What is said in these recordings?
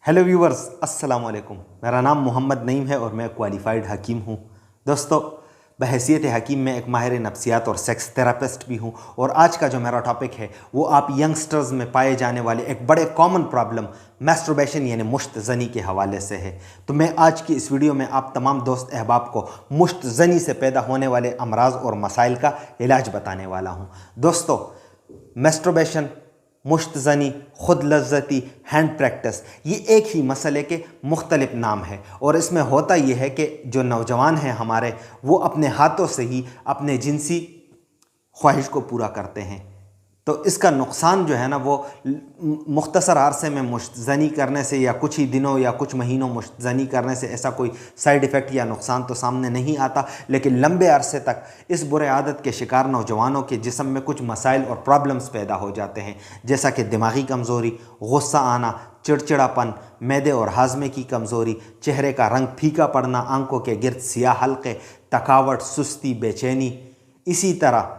Hello viewers, अस्सलाम वालेकुम। मेरा नाम मोहम्मद नईम है और मैं क्वालिफाइड हकीम हूँ। दोस्तों, बहैसियत हकीम में एक माहिर नफ्सियात और सेक्स थेरापिस्ट भी हूँ। और आज का जो मेरा टॉपिक है वो आप यंगस्टर्स में पाए जाने वाले एक बड़े कॉमन प्रॉब्लम मैस्टरबेशन यानी मुश्तज़नी के हवाले से है। तो मैं आज की इस वीडियो में आप तमाम दोस्त अहबाब को मुश्तज़नी से पैदा होने वाले अमराज और मसाइल का इलाज बताने वाला हूँ। दोस्तों, मैस्टरबेशन, मुश्तज़नी, खुद लज्जती, हैंड प्रैक्टिस, ये एक ही मसले के मुख्तलिफ नाम है। और इसमें होता ये है कि जो नौजवान हैं हमारे, वो अपने हाथों से ही अपने जिनसी ख्वाहिश को पूरा करते हैं। तो इसका नुकसान जो है ना, वो मुख्तसर अरसे में मुश्तज़नी करने से या कुछ ही दिनों या कुछ महीनों मुश्तज़नी करने से ऐसा कोई साइड इफ़ेक्ट या नुकसान तो सामने नहीं आता, लेकिन लंबे अरसे तक इस बुरे आदत के शिकार नौजवानों के जिस्म में कुछ मसाइल और प्रॉब्लम्स पैदा हो जाते हैं, जैसा कि दिमागी कमज़ोरी, गुस्सा आना, चिड़चिड़ापन, मैदे और हाजमे की कमज़ोरी, चेहरे का रंग फीका पड़ना, आंखों के गिर्द सियाह हल्के, थकावट, सुस्ती, बेचैनी। इसी तरह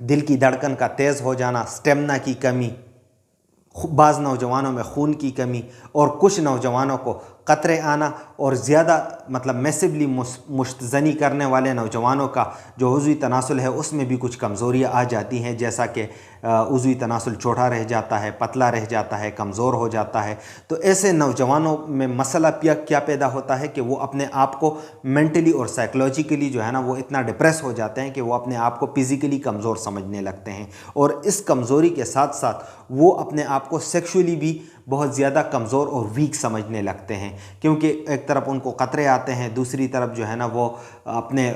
दिल की धड़कन का तेज़ हो जाना, स्टेमिना की कमी, बाज़ नौजवानों में खून की कमी, और कुछ नौजवानों को कतरे आना, और ज़्यादा मैसिवली मुश्तज़नी करने वाले नौजवानों का जो उज़वी तनासुल है उसमें भी कुछ कमज़ोरियाँ आ जाती हैं, जैसा कि उज़वी तनासुल छोटा रह जाता है, पतला रह जाता है, कमज़ोर हो जाता है। तो ऐसे नौजवानों में मसला क्या पैदा होता है कि वो अपने आप को मेंटली और साइकोलॉजिकली जो है ना, वो इतना डिप्रेस हो जाते हैं कि वो अपने आप को फिज़िकली कमज़ोर समझने लगते हैं। और इस कमज़ोरी के साथ साथ वो अपने आप को सेक्सुअली भी बहुत ज़्यादा कमज़ोर और वीक समझने लगते हैं, क्योंकि एक तरफ उनको क़तरे आते हैं, दूसरी तरफ जो है ना वो अपने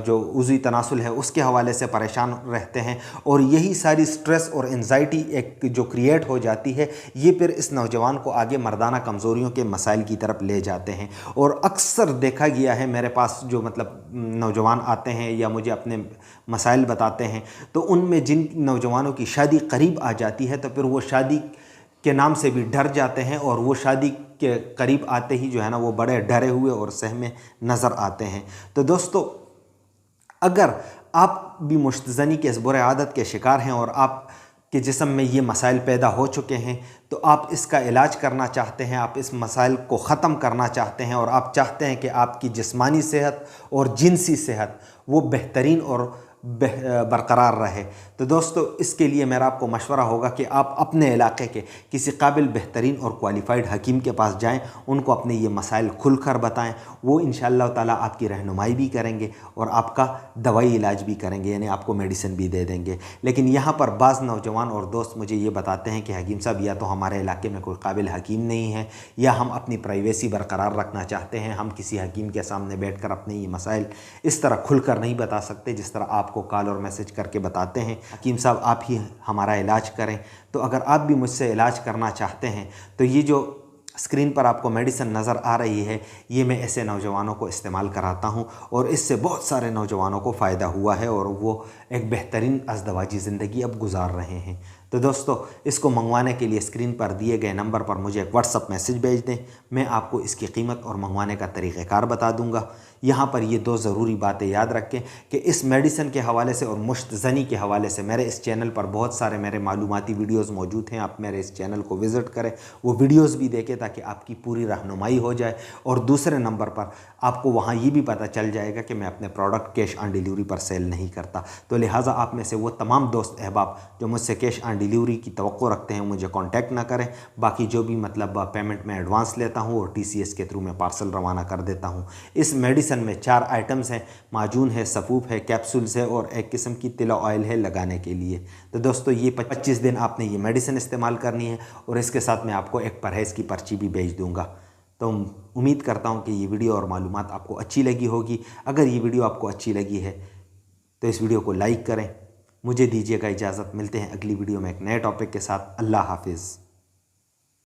जो उज़वी तनासुल है उसके हवाले से परेशान रहते हैं। और यही सारी स्ट्रेस और एंजाइटी एक जो क्रिएट हो जाती है, ये फिर इस नौजवान को आगे मर्दाना कमज़ोरियों के मसाइल की तरफ ले जाते हैं। और अक्सर देखा गया है, मेरे पास जो नौजवान आते हैं या मुझे अपने मसाइल बताते हैं, तो उनमें जिन नौजवानों की शादी करीब आ जाती है, तो फिर वो शादी के नाम से भी डर जाते हैं, और वो शादी के करीब आते ही जो है ना वो बड़े डरे हुए और सहमे नज़र आते हैं। तो दोस्तों, अगर आप भी मुश्तज़नी के इस बुरे आदत के शिकार हैं और आप के जिस्म में ये मसाइल पैदा हो चुके हैं, तो आप इसका इलाज करना चाहते हैं, आप इस मसाइल को ख़त्म करना चाहते हैं, और आप चाहते हैं कि आपकी जिस्मानी सेहत और जिनसी सेहत वो बेहतरीन और बरकरार रहे, तो दोस्तों इसके लिए मेरा आपको मशवरा होगा कि आप अपने इलाके के किसी काबिल, बेहतरीन और क्वालिफाइड हकीम के पास जाएं, उनको अपने ये मसाइल खुलकर बताएं। वो इंशाअल्लाह ताला आपकी रहनुमाई भी करेंगे और आपका दवाई इलाज भी करेंगे, यानी आपको मेडिसिन भी दे देंगे। लेकिन यहाँ पर बाज़ नौजवान और दोस्त मुझे ये बताते हैं कि हकीम साहब, या तो हमारे इलाके में कोई काबिल हकीम नहीं है, या हम अपनी प्राइवेसी बरकरार रखना चाहते हैं, हम किसी हकीम के सामने बैठ कर अपने ये मसाइल इस तरह खुलकर नहीं बता सकते जिस तरह आपको कॉल और मैसेज करके बताते हैं। हकीम साहब, आप ही हमारा इलाज करें। तो अगर आप भी मुझसे इलाज करना चाहते हैं, तो ये जो स्क्रीन पर आपको मेडिसिन नज़र आ रही है, ये मैं ऐसे नौजवानों को इस्तेमाल कराता हूँ, और इससे बहुत सारे नौजवानों को फ़ायदा हुआ है, और वो एक बेहतरीन अज़दवाजी ज़िंदगी अब गुजार रहे हैं। तो दोस्तों, इसको मंगवाने के लिए स्क्रीन पर दिए गए नंबर पर मुझे एक व्हाट्सअप मैसेज भेज दें, मैं आपको इसकी कीमत और मंगवाने का तरीक़ेकार बता दूँगा। यहाँ पर ये दो ज़रूरी बातें याद रखें कि इस मेडिसिन के हवाले से और मुश्तज़नी के हवाले से मेरे इस चैनल पर बहुत सारे मेरे मालूमाती वीडियोज़ मौजूद हैं। आप मेरे इस चैनल को विज़िट करें, वो वीडियोज़ भी देखें, ताकि आपकी पूरी रहनुमाई हो जाए। और दूसरे नंबर पर आपको वहाँ ये भी पता चल जाएगा कि मैं अपने प्रोडक्ट कैश ऑन डिलीवरी पर सेल नहीं करता। तो लिहाजा आप में से वो तमाम दोस्त अहबाब जो मुझसे कैश ऑन डिलीवरी की तवक्को रखते हैं, मुझे कांटेक्ट ना करें। बाकी जो भी पेमेंट में एडवांस लेता हूँ और TCS के थ्रू मैं पार्सल रवाना कर देता हूँ। इस मेडिसिन में 4 आइटम्स हैं, माजून है, सफ़ूफ है, कैप्सूल्स है, और एक किस्म की तिला ऑयल है लगाने के लिए। तो दोस्तों, ये 25 दिन आपने ये मेडिसिन इस्तेमाल करनी है, और इसके साथ मैं आपको एक परहेज़ की पर्ची भी भेज दूँगा। तो उम्मीद करता हूँ कि ये वीडियो और मालूमात आपको अच्छी लगी होगी। अगर ये वीडियो आपको अच्छी लगी है तो इस वीडियो को लाइक करें। मुझे दीजिएगा इजाज़त, मिलते हैं अगली वीडियो में एक नए टॉपिक के साथ। अल्लाह हाफिज़।